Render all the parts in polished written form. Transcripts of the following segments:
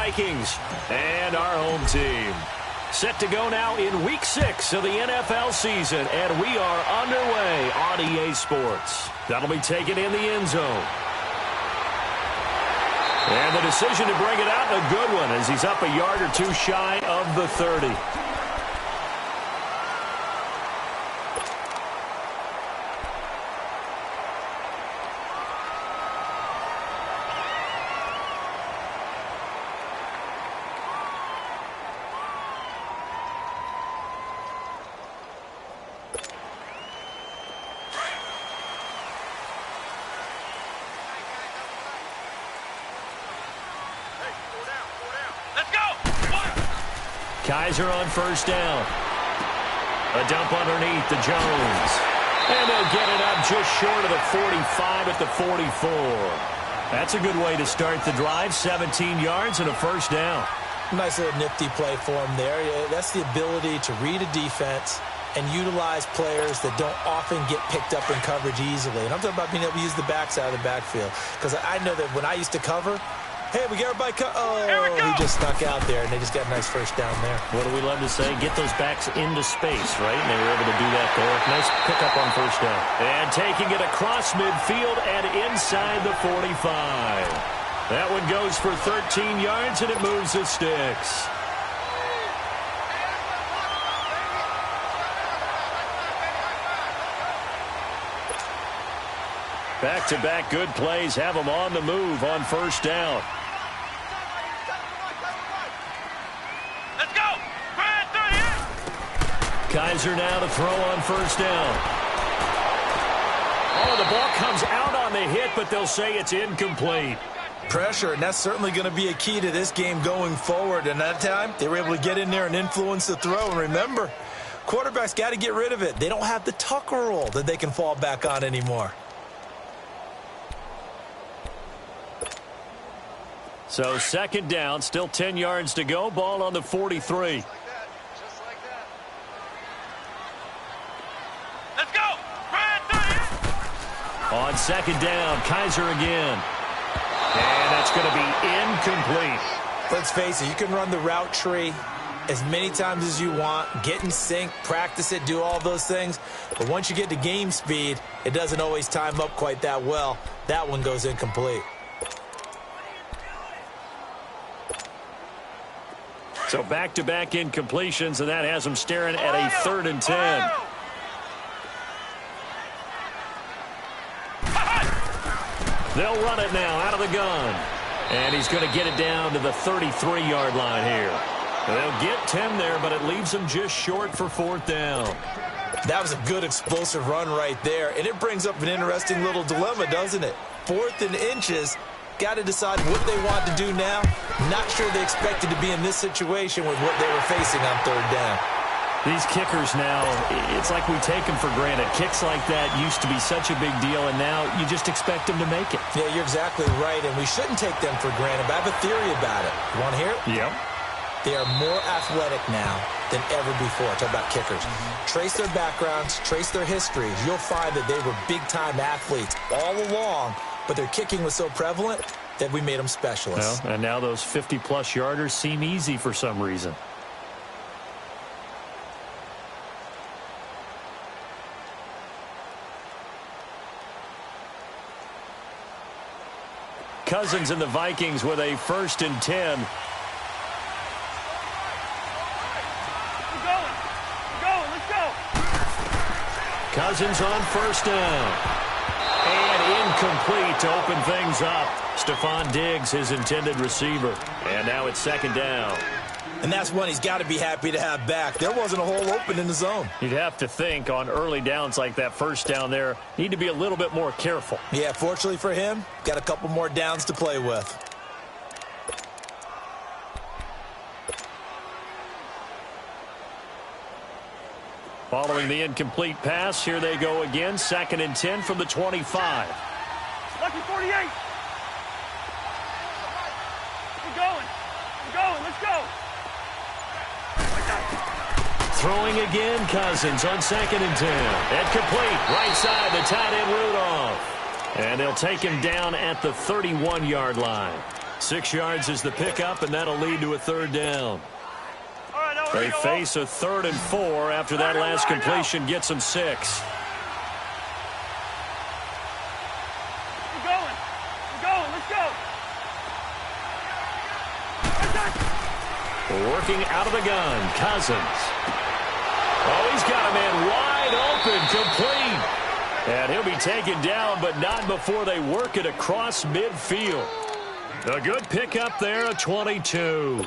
Vikings and our home team. Set to go now in Week 6 of the NFL season, and we are underway on EA Sports. That'll be taken in the end zone. And the decision to bring it out, a good one, as he's up a yard or two shy of the 30. Kaiser on first down. A dump underneath to Jones. And they'll get it up just short of the 45 at the 44. That's a good way to start the drive. 17 yards and a first down. Nice little nifty play for him there. That's the ability to read a defense and utilize players that don't often get picked up in coverage easily. And I'm talking about being able to use the backside of the backfield. Because I know that when I used to cover, hey, we got everybody he just snuck out there, and they just got a nice first down there. What do we love to say? Get those backs into space, right? And they were able to do that there. Nice pickup on first down. And taking it across midfield and inside the 45. That one goes for 13 yards, and it moves the sticks. Back-to-back good plays have them on the move on first down. Let's go! Kaiser now to throw on first down. Oh, the ball comes out on the hit, but they'll say it's incomplete. Pressure, and that's certainly going to be a key to this game going forward. And that time, they were able to get in there and influence the throw. And remember, quarterbacks got to get rid of it. They don't have the tuck rule that they can fall back on anymore. So second down, still 10 yards to go. Ball on the 43. Let's go! On second down, Kaiser again. And that's going to be incomplete. Let's face it, you can run the route tree as many times as you want, get in sync, practice it, do all those things. But once you get to game speed, it doesn't always time up quite that well. That one goes incomplete. So back-to-back incompletions, and that has them staring at a 3rd and 10. They'll run it now out of the gun. And he's going to get it down to the 33-yard line here. They'll get 10 there, but it leaves them just short for 4th down. That was a good explosive run right there. And it brings up an interesting little dilemma, doesn't it? 4th and inches. Got to decide what they want to do now. Not sure they expected to be in this situation with what they were facing on 3rd down. These kickers now, it's like we take them for granted. Kicks like that used to be such a big deal, and now you just expect them to make it. Yeah, you're exactly right, and we shouldn't take them for granted. But I have a theory about it. You want to hear it? Yep. They are more athletic now than ever before. Talk about kickers. Trace their backgrounds, trace their histories. You'll find that they were big-time athletes all along, but their kicking was so prevalent that we made them specialists. Well, and now those 50-plus yarders seem easy for some reason. Cousins and the Vikings with a 1st and 10. Let's go! Cousins on first down. And incomplete to open things up. Stephon Diggs, his intended receiver. And now it's 2nd down. And that's one he's got to be happy to have back. There wasn't a hole open in the zone. You'd have to think on early downs like that first down there, need to be a little bit more careful. Yeah, fortunately for him, got a couple more downs to play with. Following the incomplete pass, here they go again. 2nd and 10 from the 25. Lucky 48. We're going. Let's go. Throwing again, Cousins on 2nd and 10. And complete. Right side, the tight end Rudolph. And they'll take him down at the 31-yard line. 6 yards is the pickup, and that'll lead to a third down. All right, now They face a 3rd and 4 after that last completion gets them 6. We're going. Let's go. Working out of the gun, Cousins. Oh, he's got a man wide open, complete. And he'll be taken down, but not before they work it across midfield. A good pickup there, a 22.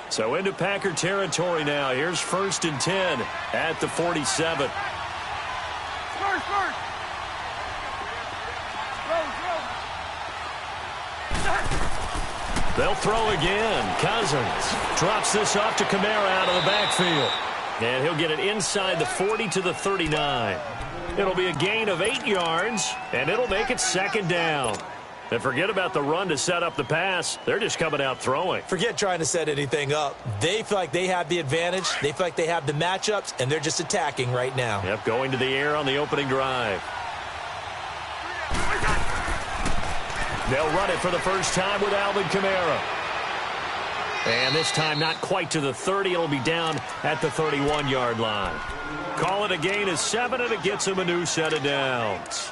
So into Packer territory now. Here's 1st and 10 at the 47. First. They'll throw again. Cousins drops this off to Kamara out of the backfield. And he'll get it inside the 40 to the 39. It'll be a gain of 8 yards, and it'll make it 2nd down. And forget about the run to set up the pass. They're just coming out throwing. Forget trying to set anything up. They feel like they have the advantage. They feel like they have the matchups, and they're just attacking right now. Yep, going to the air on the opening drive. They'll run it for the first time with Alvin Kamara. And this time not quite to the 30. It'll be down at the 31-yard line. Call it a gain of 7, and it gets him a new set of downs.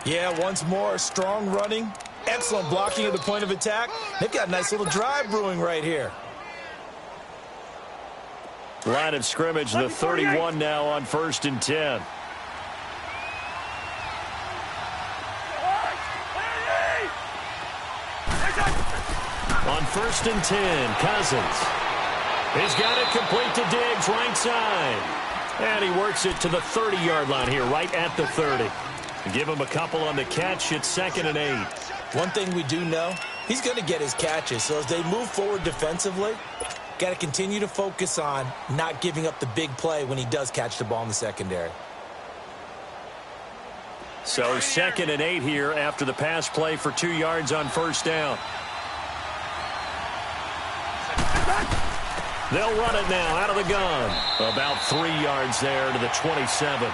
Yeah, once more, strong running, excellent blocking at the point of attack. They've got a nice little drive brewing right here. Line of scrimmage, the 31 now on 1st and 10. On 1st and 10, Cousins. He's got it complete to Diggs, right side. And he works it to the 30-yard line here, right at the 30. Give him a couple on the catch. It's 2nd and 8. One thing we do know, he's going to get his catches. So as they move forward defensively, got to continue to focus on not giving up the big play when he does catch the ball in the secondary. So 2nd and 8 here after the pass play for 2 yards on 1st down. They'll run it now out of the gun. About 3 yards there to the 27.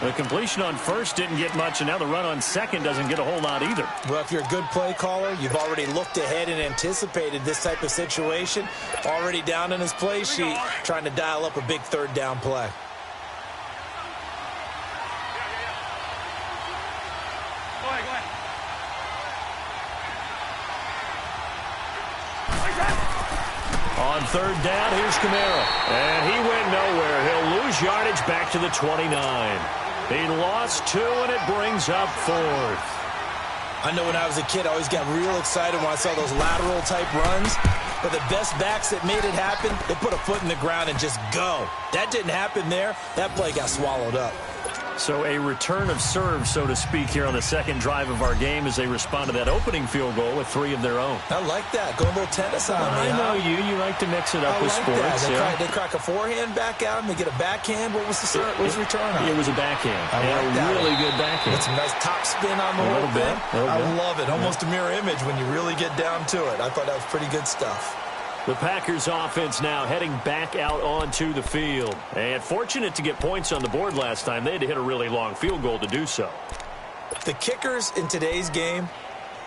The completion on 1st didn't get much, and now the run on 2nd doesn't get a whole lot either. Well, if you're a good play caller, you've already looked ahead and anticipated this type of situation. Already down in his play sheet, trying to dial up a big 3rd down play. Go ahead. On 3rd down, here's Kamara. And he went nowhere. He'll lose yardage back to the 29. He lost 2, and it brings up 4th. I know when I was a kid, I always got real excited when I saw those lateral-type runs. But the best backs that made it happen, they put a foot in the ground and just go. That didn't happen there. That play got swallowed up. So a return of serve, so to speak, here on the 2nd drive of our game as they respond to that opening field goal with 3 of their own. I like that. Go a little tennis on me. I know you. You like to mix it up with sports. They crack a forehand back out and they get a backhand. What was the return on? It was a backhand. Really good backhand. With some nice top spin on the whole thing. I love it. Almost a mirror image when you really get down to it. I thought that was pretty good stuff. The Packers offense now heading back out onto the field. And fortunate to get points on the board last time. They had to hit a really long field goal to do so. The kickers in today's game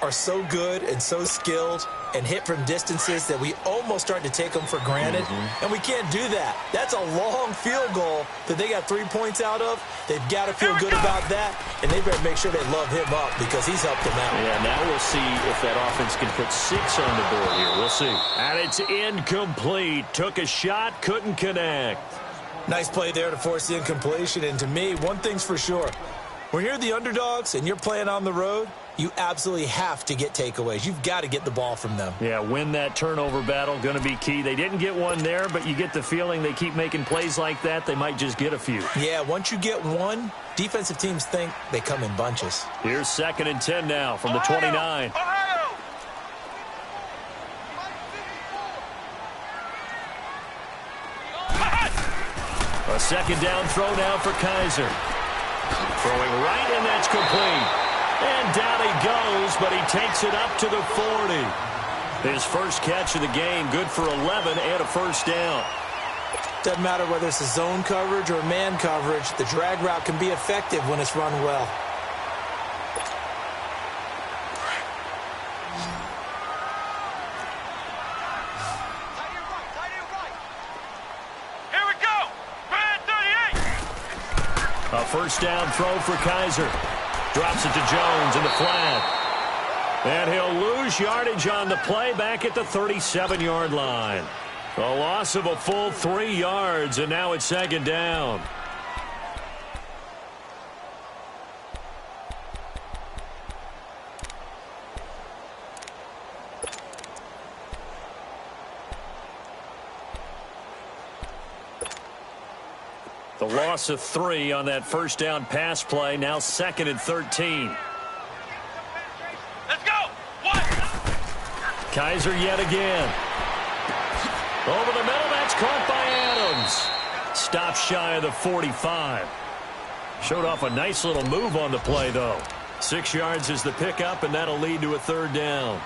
are so good and so skilled and hit from distances that we almost start to take them for granted. And we can't do that. That's a long field goal that they got 3 points out of. They've got to feel good about that, and they better make sure they love him up because he's helped them out. Yeah, now we'll see if that offense can put 6 on the board here. We'll see. And it's incomplete. Took a shot, couldn't connect. Nice play there to force the incompletion. And to me, one thing's for sure. When you're the underdogs and you're playing on the road, you absolutely have to get takeaways. You've got to get the ball from them. Yeah, win that turnover battle, going to be key. They didn't get one there, but you get the feeling they keep making plays like that, they might just get a few. Yeah, once you get one, defensive teams think they come in bunches. Here's 2nd and 10 now from the 29. A 2nd down throw now for Kaiser. Throwing right, and that's complete. And down he goes, but he takes it up to the 40. His first catch of the game, good for 11 and a 1st down. Doesn't matter whether it's a zone coverage or man coverage, the drag route can be effective when it's run well. first down throw for Kaiser. Drops it to Jones in the flat. And he'll lose yardage on the play back at the 37-yard line. A loss of a full 3 yards, and now it's second down. The loss of 3 on that first down pass play, now 2nd and 13. Let's go. What? Kaiser yet again. Over the middle, that's caught by Adams. Stopped shy of the 45. Showed off a nice little move on the play, though. 6 yards is the pickup, and that'll lead to a third down.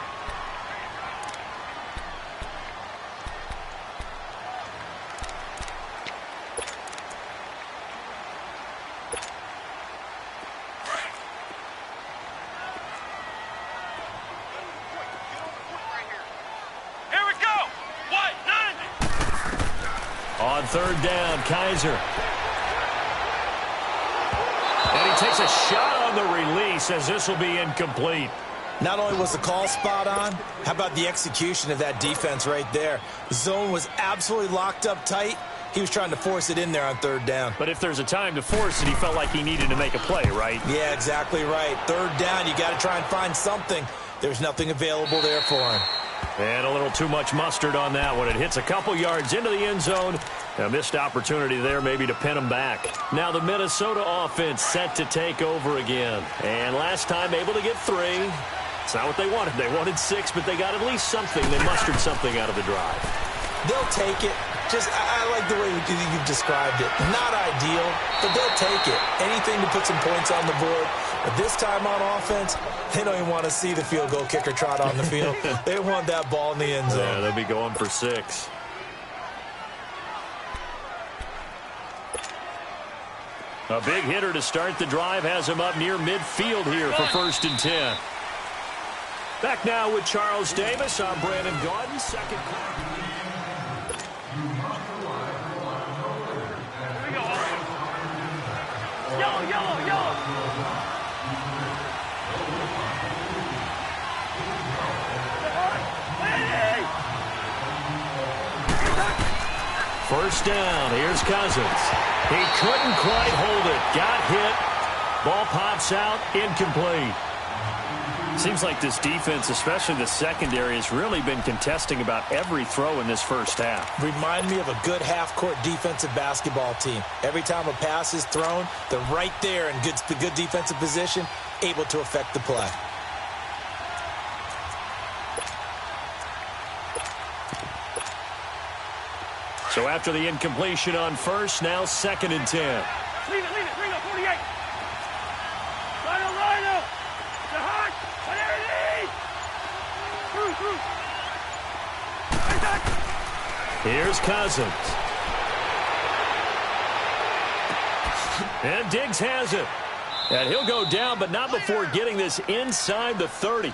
On third down, Kaiser. And he takes a shot on the release as this will be incomplete. Not only was the call spot on, how about the execution of that defense right there? The zone was absolutely locked up tight. He was trying to force it in there on third down. But if there's a time to force it, he felt like he needed to make a play, right? Yeah, exactly right. Third down, you got to try and find something. There's nothing available there for him. And a little too much mustard on that one. It hits a couple yards into the end zone. A missed opportunity there maybe to pin him back. Now the Minnesota offense set to take over again. And last time able to get 3. It's not what they wanted. They wanted 6, but they got at least something. They mustered something out of the drive. They'll take it. I like the way you've described it. Not ideal, but they'll take it. Anything to put some points on the board. But this time on offense, they don't even want to see the field goal kicker trot on the field. They want that ball in the end zone. Yeah, they'll be going for 6. A big hitter to start the drive has him up near midfield here for 1st and 10. Back now with Charles Davis. I'm Brandon Gaudin. Second quarter. Yellow, yellow, yellow. First down. Here's Cousins. He couldn't quite hold it. Got hit. Ball pops out. Incomplete. Seems like this defense, especially the secondary, has really been contesting about every throw in this first half. Remind me of a good half-court defensive basketball team. Every time a pass is thrown, they're right there in good defensive position, able to affect the play. So after the incompletion on first, now 2nd and 10. Leave it, 48. Rhino. The hot. Here's Cousins. And Diggs has it. And he'll go down, but not before getting this inside the 30.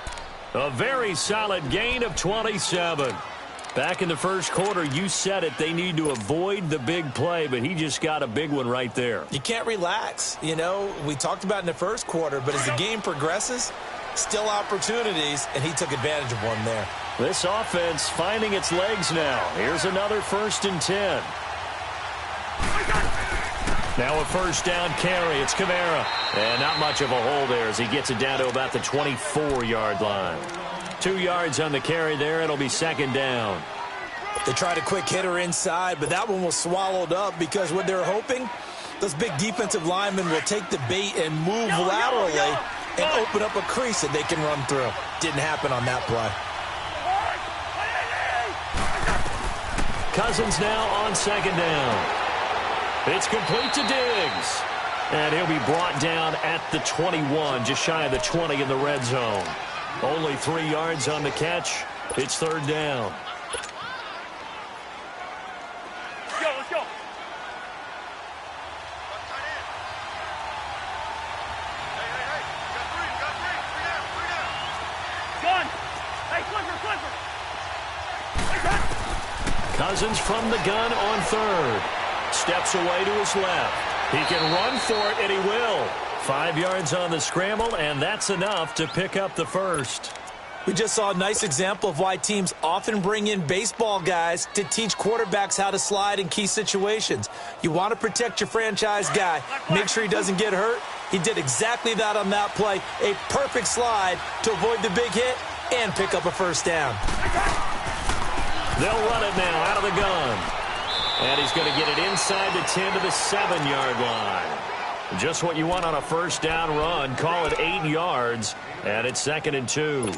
A very solid gain of 27. Back in the first quarter, you said it, they need to avoid the big play, but he just got a big one right there. You can't relax. You know, we talked about it in the first quarter, but as the game progresses, still opportunities, and he took advantage of one there. This offense finding its legs now. Here's another 1st and 10. Now a first down carry. It's Kamara. And not much of a hole there as he gets it down to about the 24-yard line. 2 yards on the carry there. It'll be 2nd down. They tried a quick hitter inside, but that one was swallowed up because what they're hoping, those big defensive linemen will take the bait and move laterally and open up a crease that they can run through. Didn't happen on that play. Cousins now on 2nd down. It's complete to Diggs. And he'll be brought down at the 21, just shy of the 20 in the red zone. Only 3 yards on the catch. It's 3rd down. Let's go. Gun. Hey, Clipper. Cousins from the gun on 3rd. Steps away to his left. He can run for it, and he will. 5 yards on the scramble, and that's enough to pick up the first. We just saw a nice example of why teams often bring in baseball guys to teach quarterbacks how to slide in key situations. You want to protect your franchise guy. Make sure he doesn't get hurt. He did exactly that on that play. A perfect slide to avoid the big hit and pick up a first down. They'll run it now out of the gun. And he's going to get it inside the 10 to the 7-yard line. Just what you want on a first down run. Call it 8 yards, and it's 2nd and 2.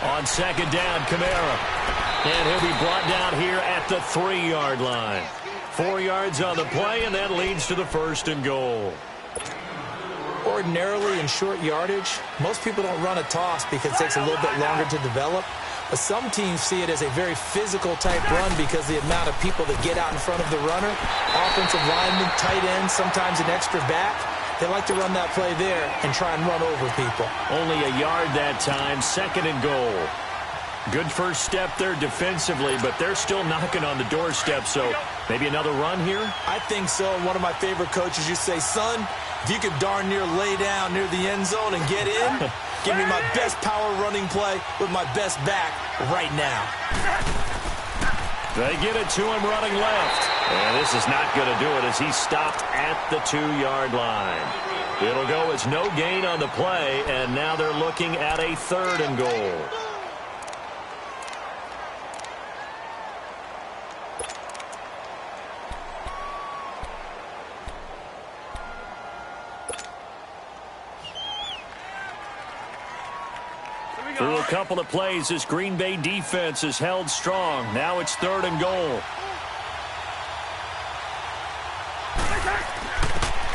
On 2nd down, Kamara. And he'll be brought down here at the 3-yard line. 4 yards on the play, and that leads to the 1st and goal. Ordinarily in short yardage, most people don't run a toss because it takes a little bit longer to develop. But some teams see it as a very physical type run because the amount of people that get out in front of the runner, offensive linemen, tight ends, sometimes an extra back. They like to run that play there and try and run over people. Only a yard that time, 2nd and goal. Good first step there defensively, but they're still knocking on the doorstep, so maybe another run here? I think so. One of my favorite coaches used to say, son, if you could darn near lay down near the end zone and get in, give me my best power running play with my best back right now. They get it to him running left. And this is not going to do it as he's stopped at the 2-yard line. It'll go as no gain on the play, and now they're looking at a 3rd and goal. Through a couple of plays, this Green Bay defense is held strong. Now it's 3rd and goal.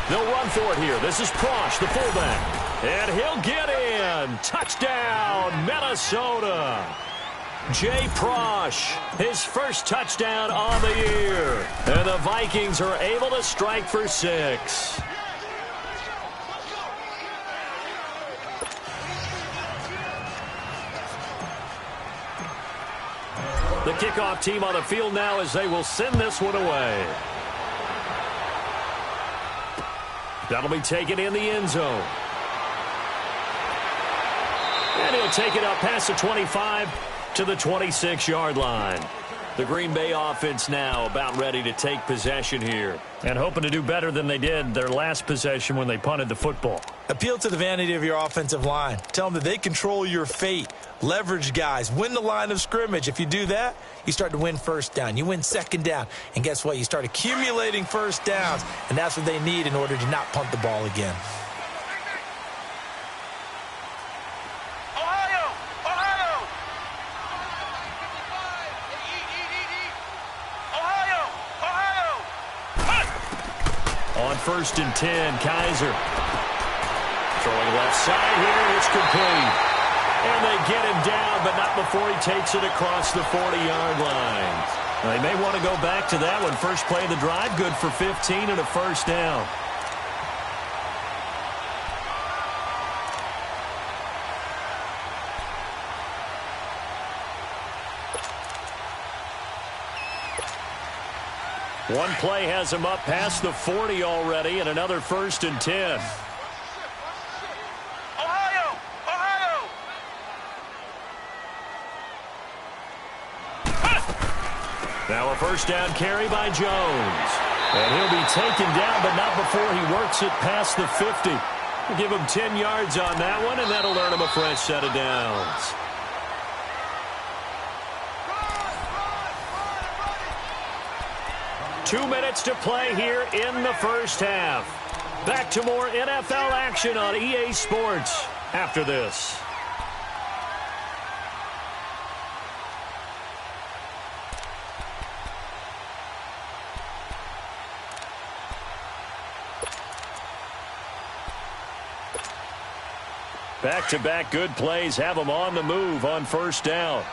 They'll run for it here. This is Prosh, the fullback. And he'll get in. Touchdown, Minnesota. Jay Prosh, his first touchdown on the year. And the Vikings are able to strike for 6. The kickoff team on the field now as they will send this one away. That'll be taken in the end zone. And he'll take it up past the 25 to the 26-yard line. The Green Bay offense now about ready to take possession here and hoping to do better than they did their last possession when they punted the football. Appeal to the vanity of your offensive line. Tell them that they control your fate. Leverage guys. Win the line of scrimmage. If you do that, you start to win first down. You win 2nd down. And guess what? You start accumulating first downs. And that's what they need in order to not punt the ball again. On 1st and 10, Kaiser. Throwing left side here, it's complete. And they get him down, but not before he takes it across the 40-yard line. They may want to go back to that one. First play of the drive, good for 15 and a first down. One play has him up past the 40 already, and another 1st and 10. Now a first down carry by Jones. And he'll be taken down, but not before he works it past the 50. We'll give him 10 yards on that one, and that'll earn him a fresh set of downs. Two minutes to play here in the first half. Back to more NFL action on EA Sports after this. Back-to-back good plays have them on the move on first down.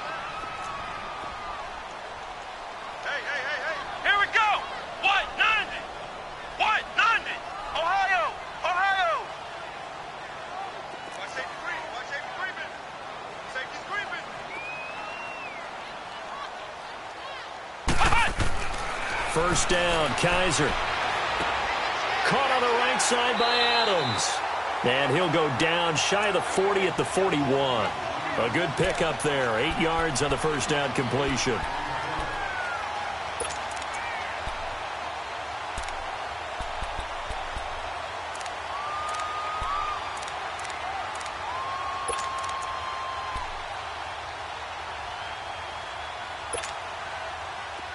Here we go. 190. 190. Ohio. Ohio. First down, Kaiser. Caught on the right side by Adams. And he'll go down shy of the 40 at the 41. A good pickup there. 8 yards on the first down completion.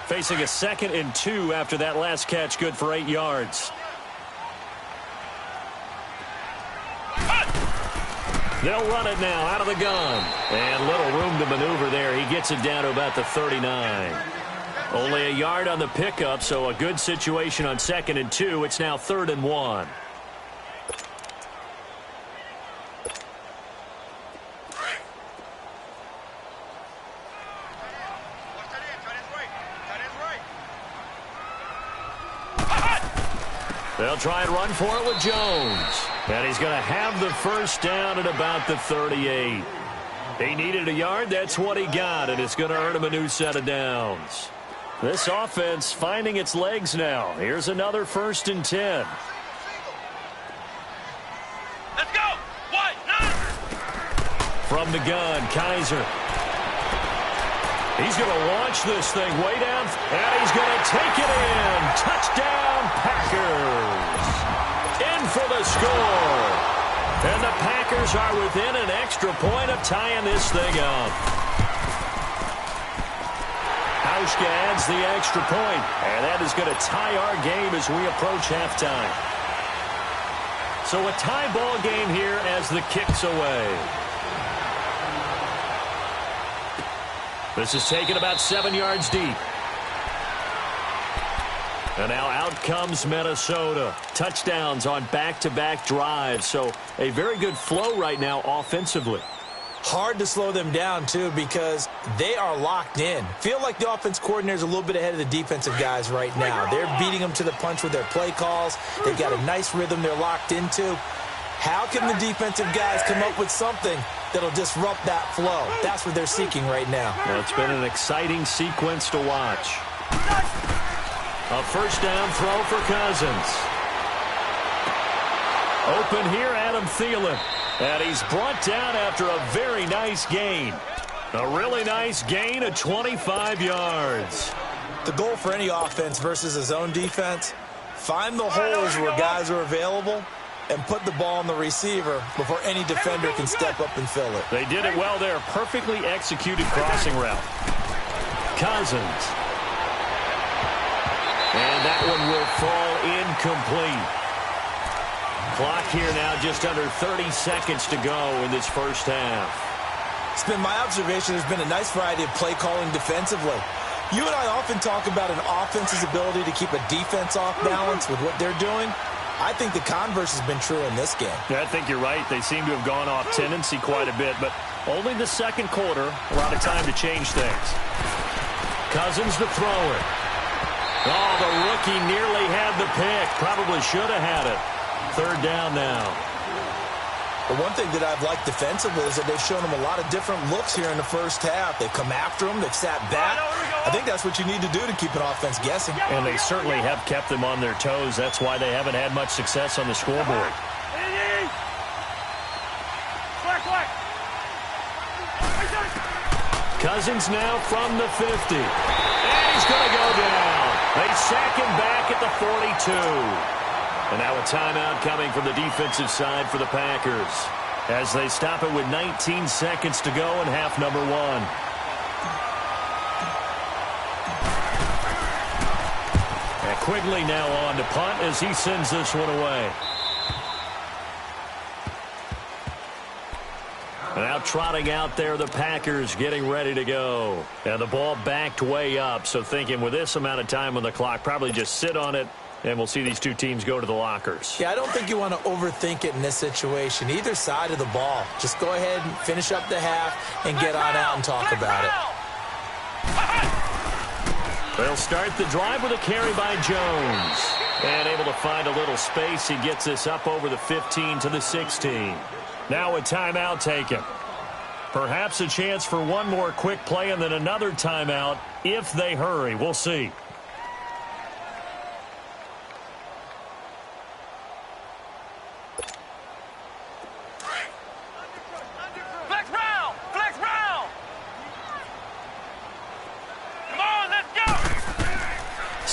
Facing a 2nd and 2 after that last catch, good for 8 yards. They'll run it now out of the gun. And little room to maneuver there. He gets it down to about the 39. Only a yard on the pickup, so a good situation on 2nd and 2. It's now 3rd and 1. They'll try and run for it with Jones. And he's going to have the first down at about the 38. He needed a yard. That's what he got, and it's going to earn him a new set of downs. This offense finding its legs now. Here's another 1st and 10. Let's go. 1-9. From the gun, Kaiser. He's going to launch this thing way down, and he's going to take it in. Touchdown, Packers. In for the score. And the Packers are within an extra point of tying this thing up. Hauschka adds the extra point, and that is going to tie our game as we approach halftime. So a tie ball game here as the kick's away. This is taken about 7 yards deep. And now out comes Minnesota. Touchdowns on back-to-back drives. So a very good flow right now offensively. Hard to slow them down, too, because they are locked in. Feel like the offense coordinator is a little bit ahead of the defensive guys right now. They're beating them to the punch with their play calls. They've got a nice rhythm they're locked into. How can the defensive guys come up with something that'll disrupt that flow? That's what they're seeking right now. Well, it's been an exciting sequence to watch. A first down throw for Cousins. Open here, Adam Thielen. And he's brought down after a very nice gain. A really nice gain of 25 yards. The goal for any offense versus a zone defense, find the holes where guys are available and put the ball on the receiver before any defender can step up and fill it. They did it well there. Perfectly executed crossing route. Cousins. And that one will fall incomplete. Clock here now just under 30 seconds to go in this first half. It's been my observation there's been a nice variety of play calling defensively. You and I often talk about an offense's ability to keep a defense off balance with what they're doing. I think the converse has been true in this game. Yeah, I think you're right. They seem to have gone off tendency quite a bit, but only the second quarter, a lot of time to change things. Cousins to throw it. Oh, the rookie nearly had the pick. Probably should have had it. Third down now. The one thing that I've liked defensively is that they've shown them a lot of different looks here in the first half. They've come after them. They've sat back. I think that's what you need to do to keep an offense guessing. And they certainly have kept them on their toes. That's why they haven't had much success on the scoreboard. Cousins now from the 50. And he's going to go down. They sack him back at the 42. And now a timeout coming from the defensive side for the Packers as they stop it with 19 seconds to go in half number one. And Quigley now on to punt as he sends this one away. And now trotting out there, the Packers getting ready to go. And the ball backed way up, so thinking with this amount of time on the clock, probably just sit on it. And we'll see these two teams go to the lockers. Yeah, I don't think you want to overthink it in this situation. Either side of the ball. Just go ahead and finish up the half and get on out and talk about it. They'll start the drive with a carry by Jones. And able to find a little space. He gets this up over the 15 to the 16. Now a timeout taken. Perhaps a chance for one more quick play and then another timeout if they hurry. We'll see.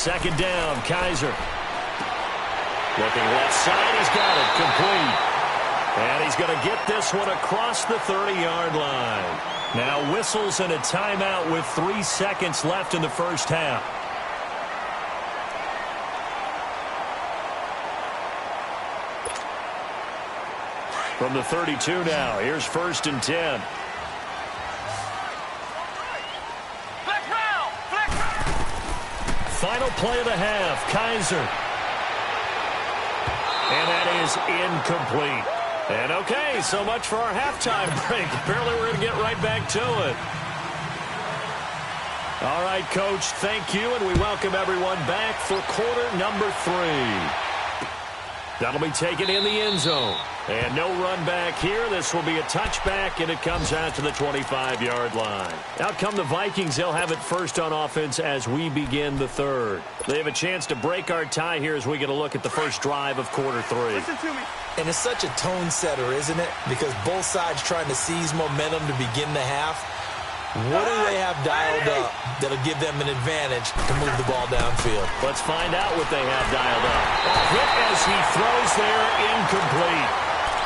second down, Kaiser. Looking left side, he's got it, complete. And he's going to get this one across the 30-yard line. Now whistles and a timeout with 3 seconds left in the first half. From the 32 now, here's 1st and 10. Final play of the half, Kaiser. And that is incomplete. And okay, so much for our halftime break. Apparently we're going to get right back to it. All right, Coach, thank you, and we welcome everyone back for quarter number 3. That'll be taken in the end zone. And no run back here. This will be a touchback, and it comes out to the 25-yard line. Out come the Vikings. They'll have it first on offense as we begin the third. They have a chance to break our tie here as we get a look at the first drive of quarter 3. Listen to me. And it's such a tone setter, isn't it? Because both sides trying to seize momentum to begin the half. What do they have dialed up that'll give them an advantage to move the ball downfield? Let's find out what they have dialed up. A hit as he throws there, incomplete.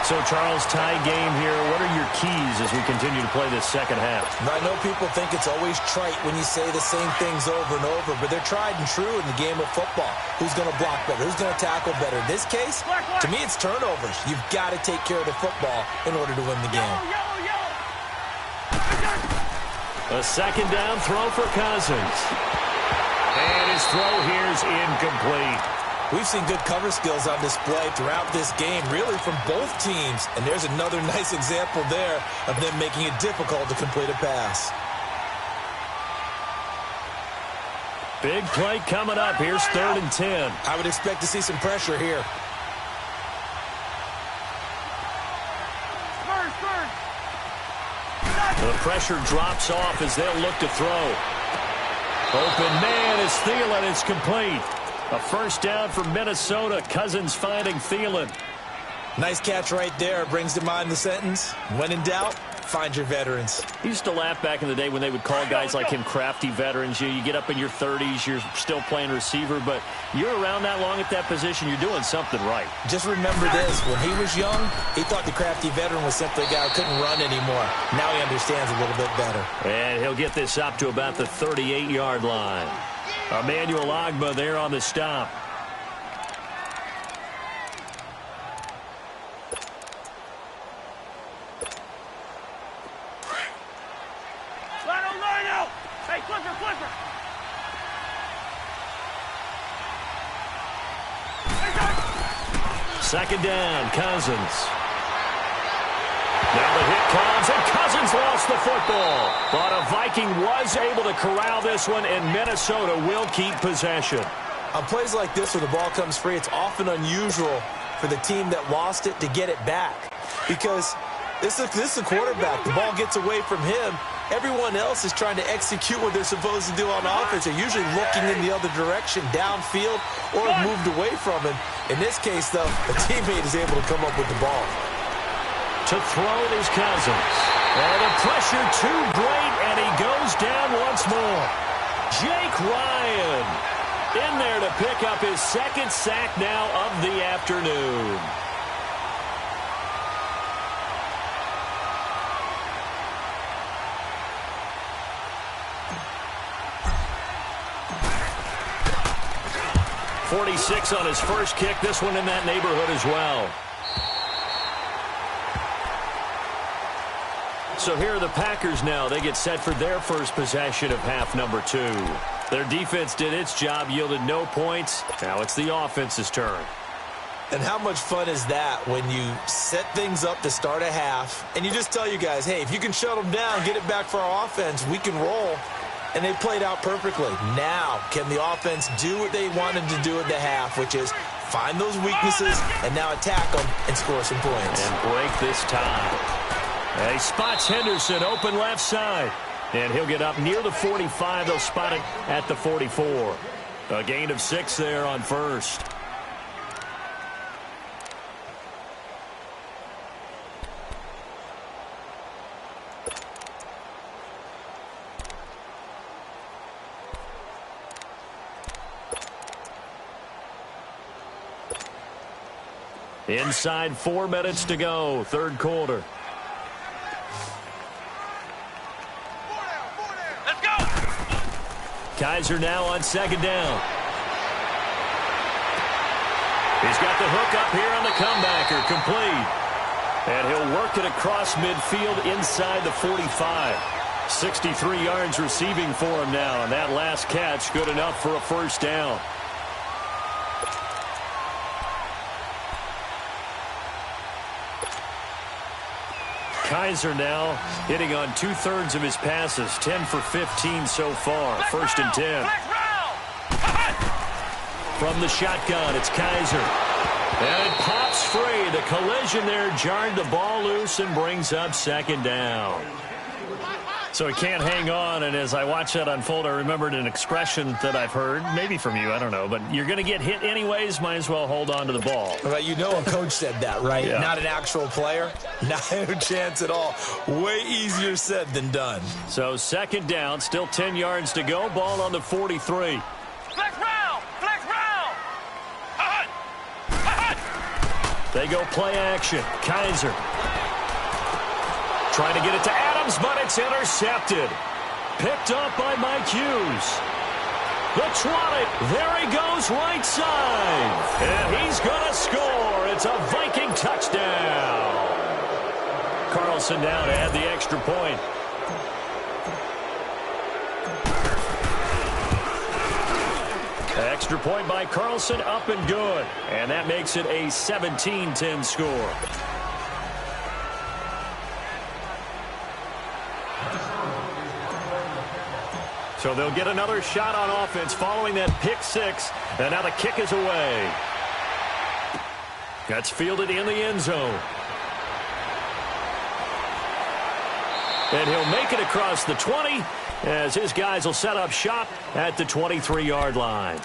So, Charles, tie game here. What are your keys as we continue to play this second half? I know people think it's always trite when you say the same things over and over, but they're tried and true in the game of football. Who's going to block better? Who's going to tackle better? In this case, to me, it's turnovers. You've got to take care of the football in order to win the game. A second down throw for Cousins. And his throw here is incomplete. We've seen good cover skills on display throughout this game, really from both teams. And there's another nice example there of them making it difficult to complete a pass. Big play coming up. Here's 3rd and 10. I would expect to see some pressure here. The pressure drops off as they'll look to throw. Open man is Thielen. It's complete. A first down for Minnesota. Cousins finding Thielen. Nice catch right there. Brings to mind the sentence, when in doubt, find your veterans. I used to laugh back in the day when they would call guys like him crafty veterans. You get up in your 30s, you're still playing receiver, but you're around that long at that position, you're doing something right. Just remember this. When he was young, he thought the crafty veteran was simply a guy who couldn't run anymore. Now he understands a little bit better. And he'll get this up to about the 38-yard line. Emmanuel Ogbah there on the stop. Hey, flipper. Second down, Cousins. Now the hit comes, and Cousins lost the football. But a Viking was able to corral this one, and Minnesota will keep possession. On plays like this where the ball comes free, it's often unusual for the team that lost it to get it back. Because this is a quarterback. The ball gets away from him. Everyone else is trying to execute what they're supposed to do on offense. They're usually looking in the other direction, downfield, or have moved away from him. In this case, though, a teammate is able to come up with the ball. To throw it is Cousins. And the pressure too great, and he goes down once more. Jake Ryan in there to pick up his second sack now of the afternoon. .46 on his first kick. This one in that neighborhood as well. So here are the Packers now. They get set for their first possession of half number 2. Their defense did its job, yielded no points. Now it's the offense's turn. And how much fun is that when you set things up to start a half, and you just tell you guys, hey, if you can shut them down, get it back for our offense, we can roll. And they played out perfectly. Now, can the offense do what they wanted to do at the half, which is find those weaknesses and now attack them and score some points. And break this tie. And he spots Henderson open left side. And he'll get up near the 45. They'll spot it at the 44. A gain of 6 there on first. Inside 4 minutes to go, third quarter. Let's go! Kaiser now on second down. He's got the hook up here on the comebacker, complete. And he'll work it across midfield inside the 45. 63 yards receiving for him now, and that last catch good enough for a first down. Kaiser now hitting on 2/3 of his passes, 10 for 15 so far. First and 10. From the shotgun, it's Kaiser. And it pops free. The collision there jarred the ball loose and brings up second down. So he can't hang on, and as I watch that unfold, I remembered an expression that I've heard, maybe from you, I don't know, but you're going to get hit anyways, might as well hold on to the ball. Well, you know a coach said that, right? Yeah. Not an actual player. Not a chance at all. Way easier said than done. So second down, still 10 yards to go, ball on the 43. Flex round! Flex round! They go play action. Kaiser trying to get it to Adams, but it's intercepted. Picked up by Mike Hughes. The 20. There he goes right side. And he's going to score. It's a Viking touchdown. Carlson now to add the extra point. Extra point by Carlson, up and good. And that makes it a 17-10 score. So they'll get another shot on offense following that pick six. And now the kick is away. That's fielded in the end zone. And he'll make it across the 20 as his guys will set up shop at the 23-yard line.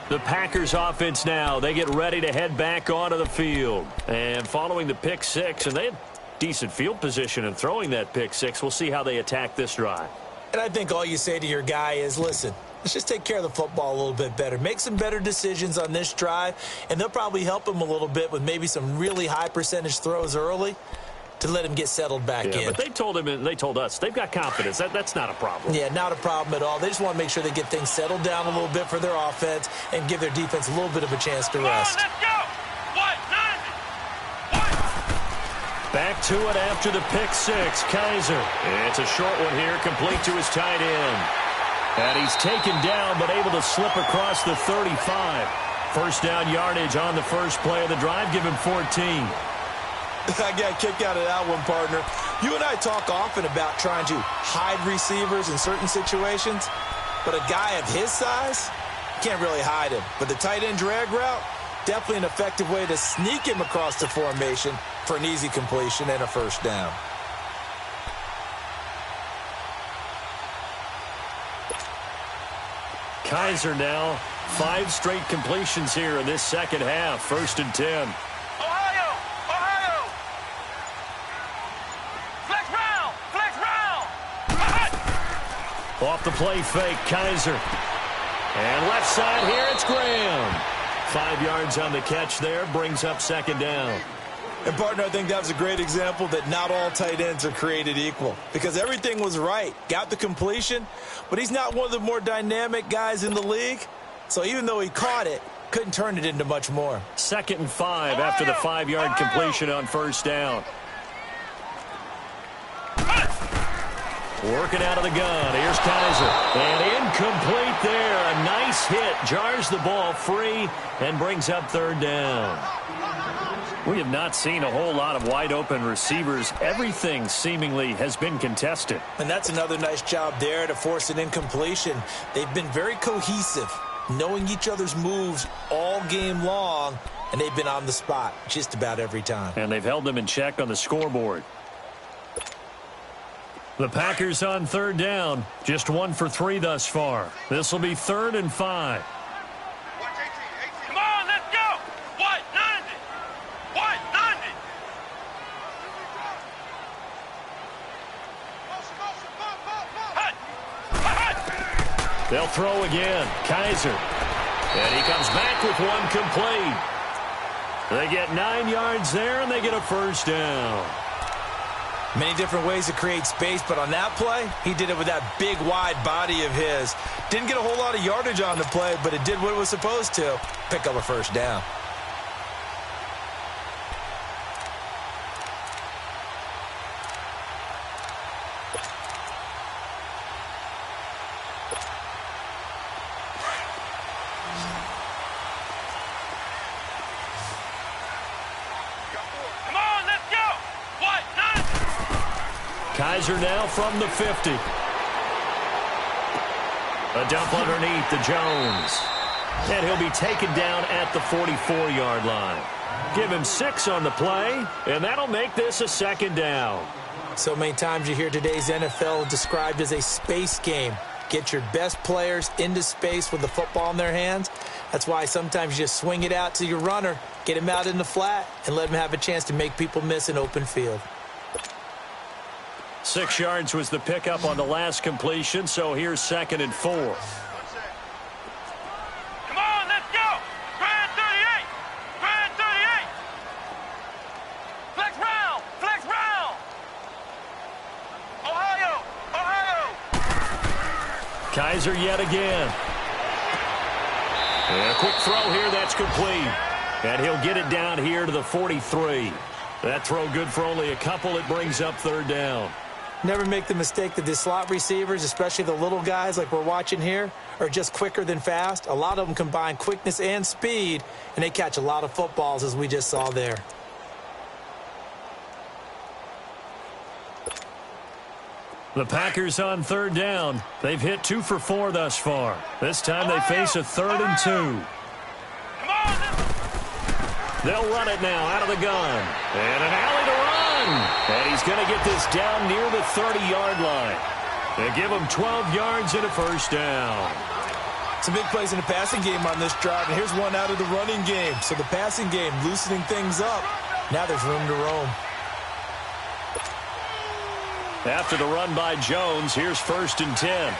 The Packers offense now, they get ready to head back onto the field. And following the pick six, and they had decent field position in throwing that pick six, we'll see how they attack this drive. And I think all you say to your guy is, listen, let's just take care of the football a little bit better. Make some better decisions on this drive, and they'll probably help him a little bit with maybe some really high percentage throws early to let him get settled back in. But they told him, and they told us, they've got confidence. That's not a problem. Yeah, not a problem at all. They just want to make sure they get things settled down a little bit for their offense and give their defense a little bit of a chance to rest. Let's go! Back to it after the pick six. Kaiser. It's a short one here, complete to his tight end. And he's taken down, but able to slip across the 35. First down yardage on the first play of the drive. Give him 14. I got a kick out of that one, partner. You and I talk often about trying to hide receivers in certain situations, but a guy of his size, can't really hide him. But the tight end drag route, definitely an effective way to sneak him across the formation for an easy completion and a first down. Kaiser now, 5 straight completions here in this second half. First and 10. Ohio! Flex round! Off the play fake, Kaiser. And left side here, it's Graham. 5 yards on the catch there, brings up second down. And, partner, I think that was a great example that not all tight ends are created equal because everything was right. Got the completion, but he's not one of the more dynamic guys in the league. So even though he caught it, couldn't turn it into much more. Second and 5 after the 5-yard completion on first down. Working out of the gun. Here's Kaiser. And incomplete there. A nice hit. Jars the ball free and brings up third down. We have not seen a whole lot of wide-open receivers. Everything seemingly has been contested. And that's another nice job there to force an incompletion. They've been very cohesive, knowing each other's moves all game long, and they've been on the spot just about every time. And they've held them in check on the scoreboard. The Packers on third down, just 1 for 3 thus far. This will be 3rd and 5. Come on, let's go! What? 90! What? 90! They'll throw again. Kaiser. And he comes back with one complete. They get 9 yards there, and they get a first down. Many different ways to create space, but on that play, he did it with that big, wide body of his. Didn't get a whole lot of yardage on the play, but it did what it was supposed to. Pick up a first down. Kaiser now from the 50. A dump underneath to Jones. And he'll be taken down at the 44-yard line. Give him 6 on the play, and that'll make this a second down. So many times you hear today's NFL described as a space game. Get your best players into space with the football in their hands. That's why sometimes you just swing it out to your runner, get him out in the flat, and let him have a chance to make people miss an open field. 6 yards was the pickup on the last completion, so here's 2nd and 4. Come on, let's go! Grand 38! Grand 38! Flex round! Flex round! Ohio! Ohio! Kaiser yet again. And a quick throw here, that's complete. And he'll get it down here to the 43. That throw good for only a couple. It brings up 3rd down. Never make the mistake that the slot receivers, especially the little guys like we're watching here, are just quicker than fast. A lot of them combine quickness and speed, and they catch a lot of footballs, as we just saw there. The Packers on 3rd down. They've hit 2 for 4 thus far. This time they face a 3rd and 2. They'll run it now out of the gun. And an alley to run. And he's going to get this down near the 30-yard line. They give him 12 yards and a first down. Some big plays in the passing game on this drive, and here's one out of the running game. So the passing game loosening things up. Now there's room to roam. After the run by Jones, here's 1st and 10.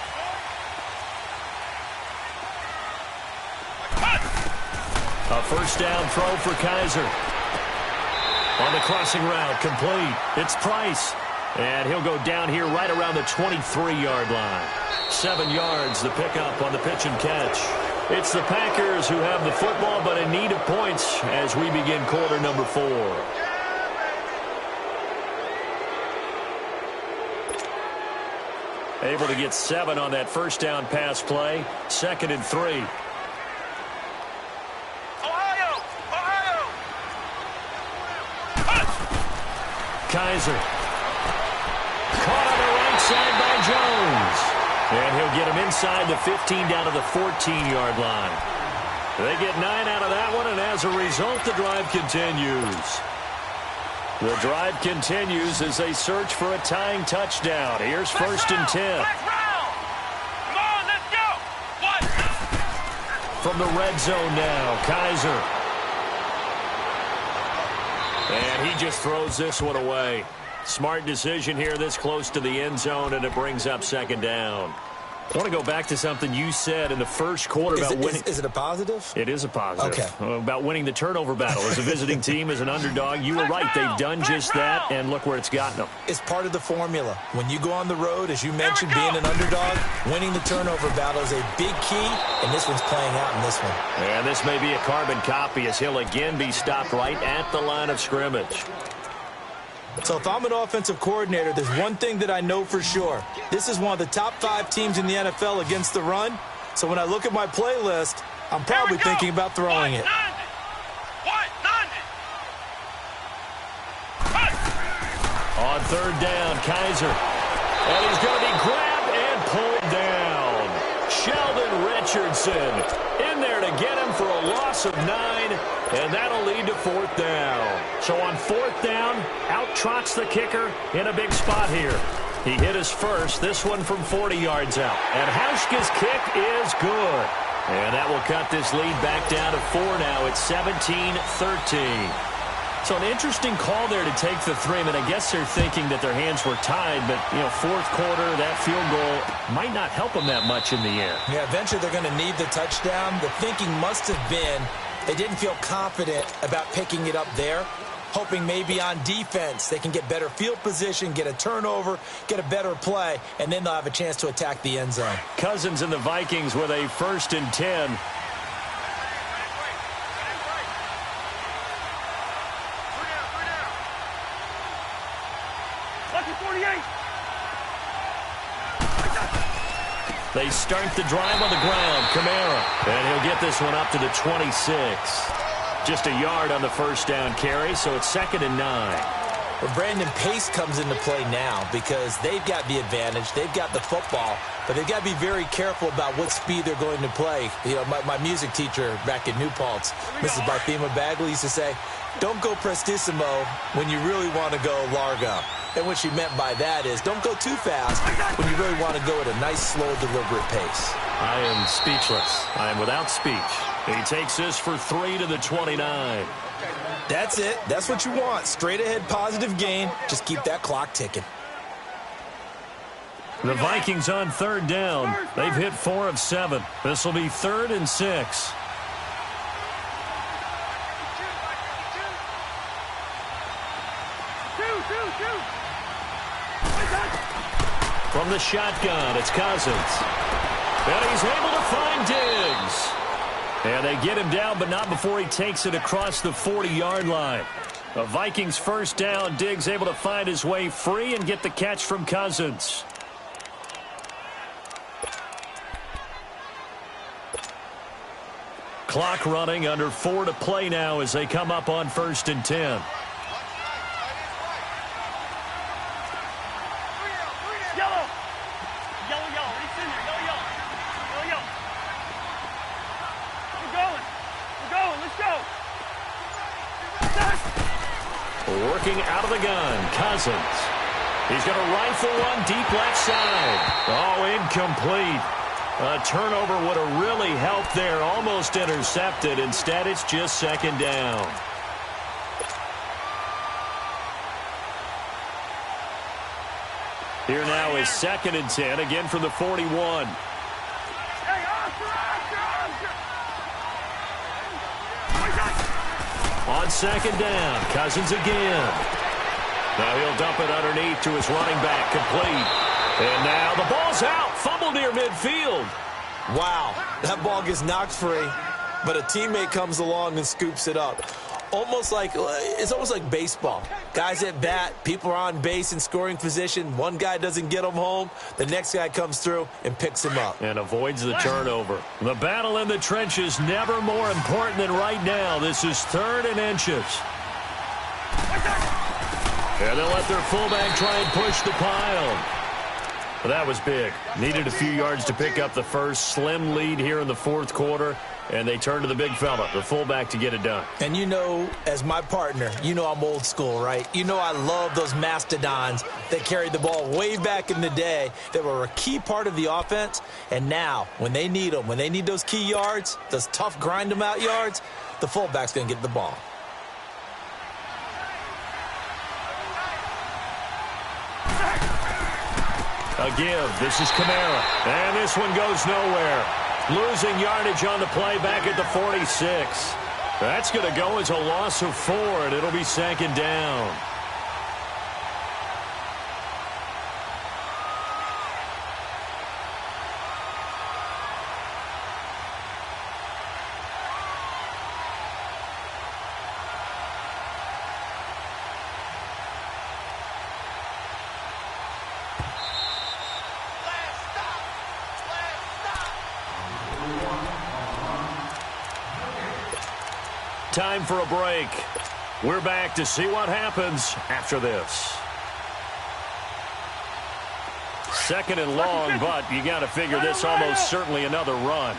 A first down throw for Kaiser. On the crossing route, complete. It's Price. And he'll go down here right around the 23-yard line. 7 yards, the pickup on the pitch and catch. It's the Packers who have the football, but in need of points as we begin quarter number 4. Able to get 7 on that first down pass play. 2nd and 3. Kaiser. Caught on the right side by Jones. And he'll get him inside the 15 down to the 14-yard line. They get 9 out of that one, and as a result, the drive continues. The drive continues as they search for a tying touchdown. Here's 1st and 10. Come on, let's go! What? From the red zone now, Kaiser. And he just throws this one away. Smart decision here this close to the end zone, and it brings up 2nd down. I want to go back to something you said in the first quarter about winning. Is it a positive? It is a positive. Okay. About winning the turnover battle. As a visiting team, as an underdog, you were right. They've done just that, and look where it's gotten them. It's part of the formula. When you go on the road, as you mentioned, being an underdog, winning the turnover battle is a big key, and this one's playing out in this one. And this may be a carbon copy as he'll again be stopped right at the line of scrimmage. So if I'm an offensive coordinator, there's one thing that I know for sure. This is one of the top 5 teams in the NFL against the run. So when I look at my playlist, I'm probably thinking about throwing it. On 3rd down, Kaiser. And he's going to be grabbed and pulled down. Sheldon Richardson in there to get him for a loss of 9. And that'll lead to 4th down. So on 4th down, out trots the kicker in a big spot here. He hit his first, this one from 40 yards out. And Hauschka's kick is good. And that will cut this lead back down to 4 now. It's 17-13. So an interesting call there to take the 3. I mean, I guess they're thinking that their hands were tied, but, you know, 4th quarter, that field goal might not help them that much in the air. Yeah, eventually they're going to need the touchdown. The thinking must have been, They didn't feel confident about picking it up there, hoping maybe on defense they can get better field position, get a turnover, get a better play, and then they'll have a chance to attack the end zone. Cousins and the Vikings with a 1st and 10. They start the drive on the ground. Kamara. And he'll get this one up to the 26. Just a yard on the 1st down carry, so it's 2nd and 9. Well, Brandon, pace comes into play now because they've got the advantage. They've got the football, but they've got to be very careful about what speed they're going to play. You know, my music teacher back in New Paltz, Mrs. Barthema Bagley, used to say, don't go prestissimo when you really want to go largo. And what she meant by that is don't go too fast when you really want to go at a nice, slow, deliberate pace. I am speechless. I am without speech. He takes this for 3 to the 29. That's it. That's what you want. Straight ahead, positive gain. Just keep that clock ticking. The Vikings on 3rd down. They've hit 4 of 7. This will be 3rd and 6. From the shotgun, it's Cousins. And he's able to find Diggs. And they get him down, but not before he takes it across the 40-yard line. A Vikings 1st down. Diggs able to find his way free and get the catch from Cousins. Clock running, under 4 to play now as they come up on 1st and 10. Working out of the gun, Cousins. He's going to rifle one deep left side. Oh, incomplete. A turnover would have really helped there. Almost intercepted. Instead, it's just 2nd down. Here now is 2nd and 10, again from the 41. On 2nd down, Cousins again. Now he'll dump it underneath to his running back, complete. And now the ball's out, fumble near midfield. Wow, that ball gets knocked free, but a teammate comes along and scoops it up. It's almost like baseball. Guys at bat, people are on base in scoring position. One guy doesn't get him home. The next guy comes through and picks him up. And avoids the turnover. The battle in the trenches never more important than right now. This is 3rd and inches. And they'll let their fullback try and push the pile. Well, that was big. Needed a few yards to pick up the first. Slim lead here in the 4th quarter. And they turn to the big fella, the fullback, to get it done. And you know, as my partner, you know I'm old school, right? You know I love those mastodons that carried the ball way back in the day that were a key part of the offense. And now, when they need them, when they need those key yards, those tough grind-them-out yards, the fullback's going to get the ball. A give. This is Kamara. And this one goes nowhere. Losing yardage on the play back at the 46. That's going to go as a loss of 4, and it'll be 2nd down. Time for a break. We're back to see what happens after this. 2nd and long, but you got to figure this almost certainly another run.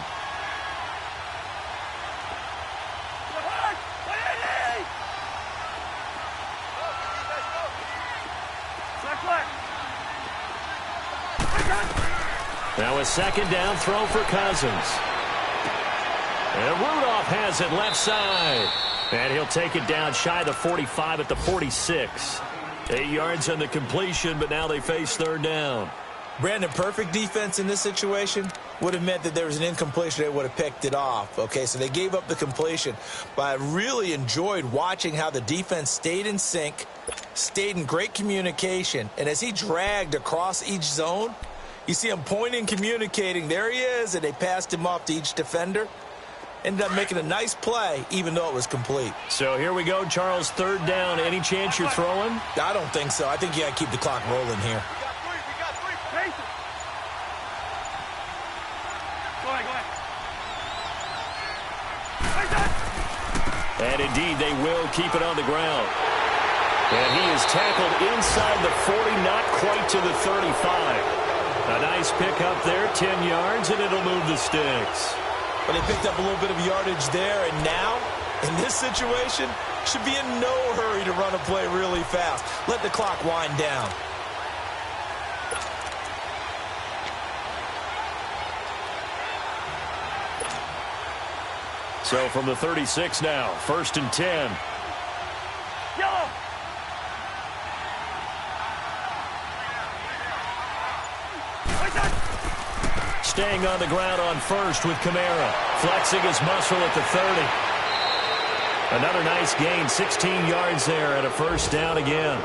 Now a 2nd down throw for Cousins. And Rudolph has it left side. And he'll take it down shy of the 45 at the 46. 8 yards on the completion, but now they face 3rd down. Brandon, perfect defense in this situation would have meant that there was an incompletion. They would have picked it off. Okay, so they gave up the completion. But I really enjoyed watching how the defense stayed in sync, stayed in great communication, and as he dragged across each zone, you see him pointing, communicating. There he is, and they passed him off to each defender. Ended up making a nice play, even though it was complete. So here we go, Charles, third down. Any chance you're throwing? I don't think so. I think you got to keep the clock rolling here. We got three. Patience. Go ahead. And indeed, they will keep it on the ground. And he is tackled inside the 40, not quite to the 35. A nice pick up there, 10 yards, and it'll move the sticks. But they picked up a little bit of yardage there, and now, in this situation, should be in no hurry to run a play really fast. Let the clock wind down. So from the 36 now, 1st and 10. Yellow. Staying on the ground on first with Kamara. Flexing his muscle at the 30. Another nice gain, 16 yards there and a first down again.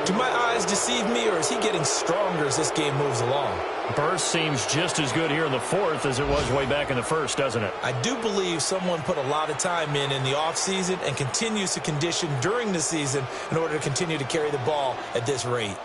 Do my eyes deceive me, or is he getting stronger as this game moves along? Burst seems just as good here in the 4th as it was way back in the 1st, doesn't it? I do believe someone put a lot of time in the offseason and continues to condition during the season in order to continue to carry the ball at this rate.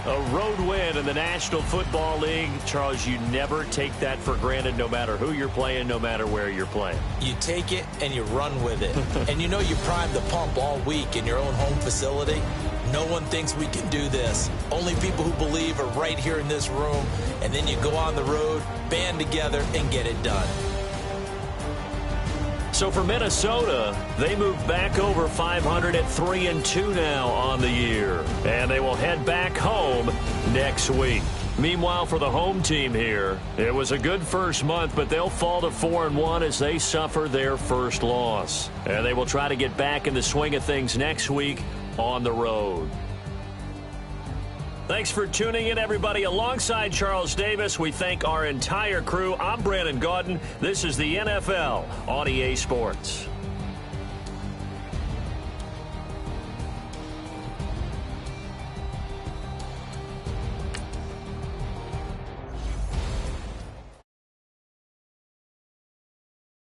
A road win in the National Football League. Charles, you never take that for granted no matter who you're playing, no matter where you're playing. You take it and you run with it. And you know you primed the pump all week in your own home facility. No one thinks we can do this. Only people who believe are right here in this room. And then you go on the road, band together, and get it done. So for Minnesota, they move back over 500 at 3-2 now on the year. And they will head back home next week. Meanwhile, for the home team here, it was a good first month, but they'll fall to 4-1 as they suffer their first loss. And they will try to get back in the swing of things next week on the road. Thanks for tuning in, everybody. Alongside Charles Davis, we thank our entire crew. I'm Brandon Gaudin. This is the NFL on EA Sports.